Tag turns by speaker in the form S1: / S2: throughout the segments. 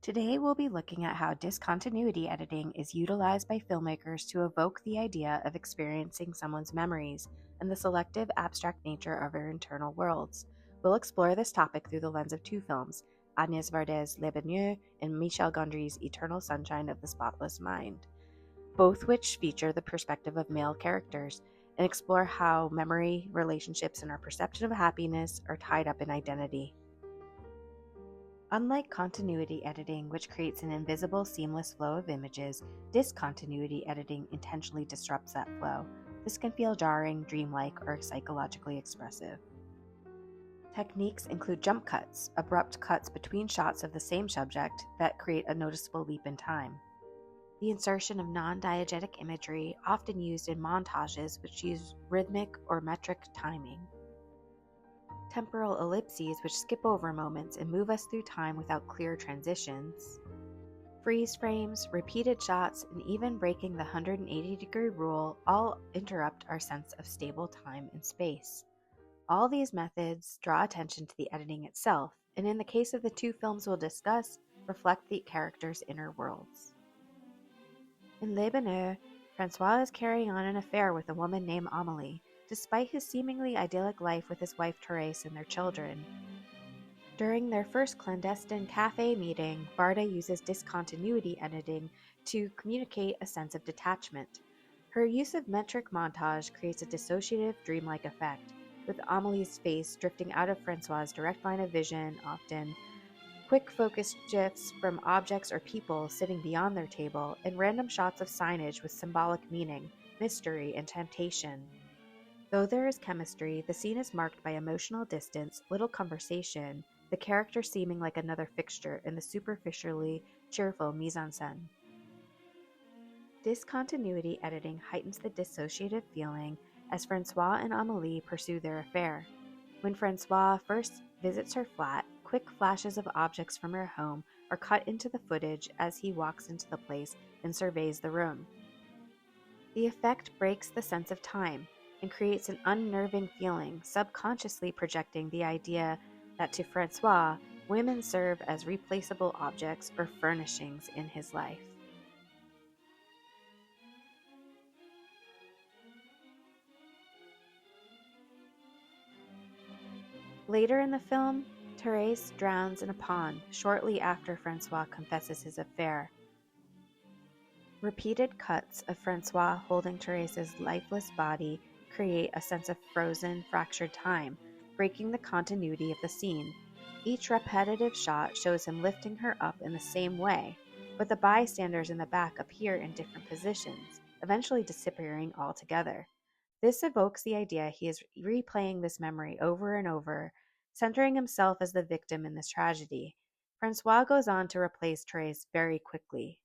S1: Today we'll be looking at how discontinuity editing is utilized by filmmakers to evoke the idea of experiencing someone's memories and the selective, abstract nature of our internal worlds. We'll explore this topic through the lens of two films, Agnès Varda's Bonheur and Michel Gondry's Eternal Sunshine of the Spotless Mind, both which feature the perspective of male characters and explore how memory, relationships, and our perception of happiness are tied up in identity. Unlike continuity editing, which creates an invisible, seamless flow of images, discontinuity editing intentionally disrupts that flow. This can feel jarring, dreamlike, or psychologically expressive. Techniques include jump cuts, abrupt cuts between shots of the same subject that create a noticeable leap in time. The insertion of non-diegetic imagery, often used in montages which use rhythmic or metric timing. Temporal ellipses which skip over moments and move us through time without clear transitions. Freeze frames, repeated shots, and even breaking the 180-degree rule all interrupt our sense of stable time and space. All these methods draw attention to the editing itself, and in the case of the two films we'll discuss, reflect the characters' inner worlds. In Les Bonheur, Francois is carrying on an affair with a woman named Amélie, despite his seemingly idyllic life with his wife Thérèse and their children. During their first clandestine cafe meeting, Varda uses discontinuity editing to communicate a sense of detachment. Her use of metric montage creates a dissociative, dreamlike effect, with Amélie's face drifting out of Francois' direct line of vision often, quick focus shifts from objects or people sitting beyond their table, and random shots of signage with symbolic meaning, mystery, and temptation. Though there is chemistry, the scene is marked by emotional distance, little conversation, the character seeming like another fixture in the superficially cheerful mise-en-scène. Discontinuity editing heightens the dissociative feeling as Francois and Amélie pursue their affair. When Francois first visits her flat, quick flashes of objects from her home are cut into the footage as he walks into the place and surveys the room. The effect breaks the sense of time and creates an unnerving feeling, subconsciously projecting the idea that to Francois, women serve as replaceable objects or furnishings in his life. Later in the film, Thérèse drowns in a pond shortly after Francois confesses his affair. Repeated cuts of Francois holding Thérèse's lifeless body create a sense of frozen, fractured time, breaking the continuity of the scene. Each repetitive shot shows him lifting her up in the same way, but the bystanders in the back appear in different positions, eventually disappearing altogether. This evokes the idea he is replaying this memory over and over, centering himself as the victim in this tragedy. Francois goes on to replace Thérèse very quickly.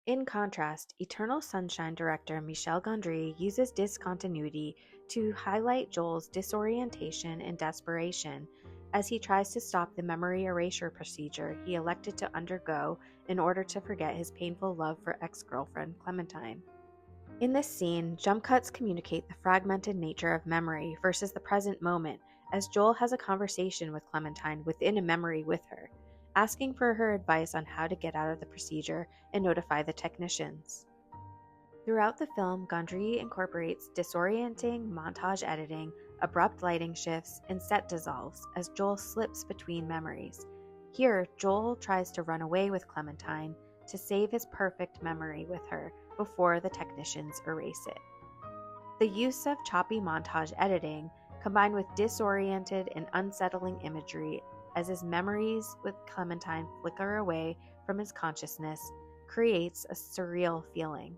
S1: In contrast, Eternal Sunshine director Michel Gondry uses discontinuity to highlight Joel's disorientation and desperation as he tries to stop the memory erasure procedure he elected to undergo in order to forget his painful love for ex-girlfriend Clementine. In this scene, jump cuts communicate the fragmented nature of memory versus the present moment, as Joel has a conversation with Clementine within a memory with her, asking for her advice on how to get out of the procedure and notify the technicians. Throughout the film, Gondry incorporates disorienting montage editing, abrupt lighting shifts, and set dissolves as Joel slips between memories. Here, Joel tries to run away with Clementine to save his perfect memory with her before the technicians erase it. The use of choppy montage editing, combined with disoriented and unsettling imagery as his memories with Clementine flicker away from his consciousness, creates a surreal feeling.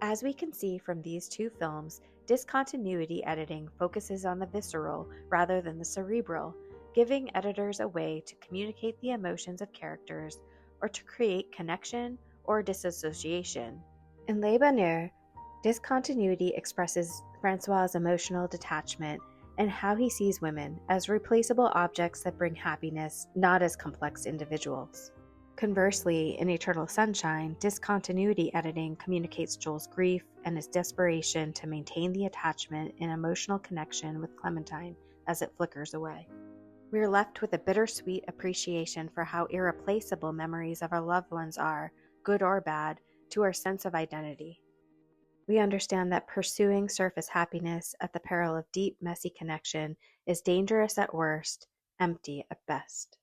S1: As we can see from these two films, discontinuity editing focuses on the visceral rather than the cerebral, giving editors a way to communicate the emotions of characters or to create connection or disassociation. In Les Bonheur, discontinuity expresses Francois' emotional detachment and how he sees women as replaceable objects that bring happiness, not as complex individuals. Conversely, in Eternal Sunshine, discontinuity editing communicates Joel's grief and his desperation to maintain the attachment and emotional connection with Clementine as it flickers away. We are left with a bittersweet appreciation for how irreplaceable memories of our loved ones are, good or bad, to our sense of identity. We understand that pursuing surface happiness at the peril of deep, messy connection is dangerous at worst, empty at best.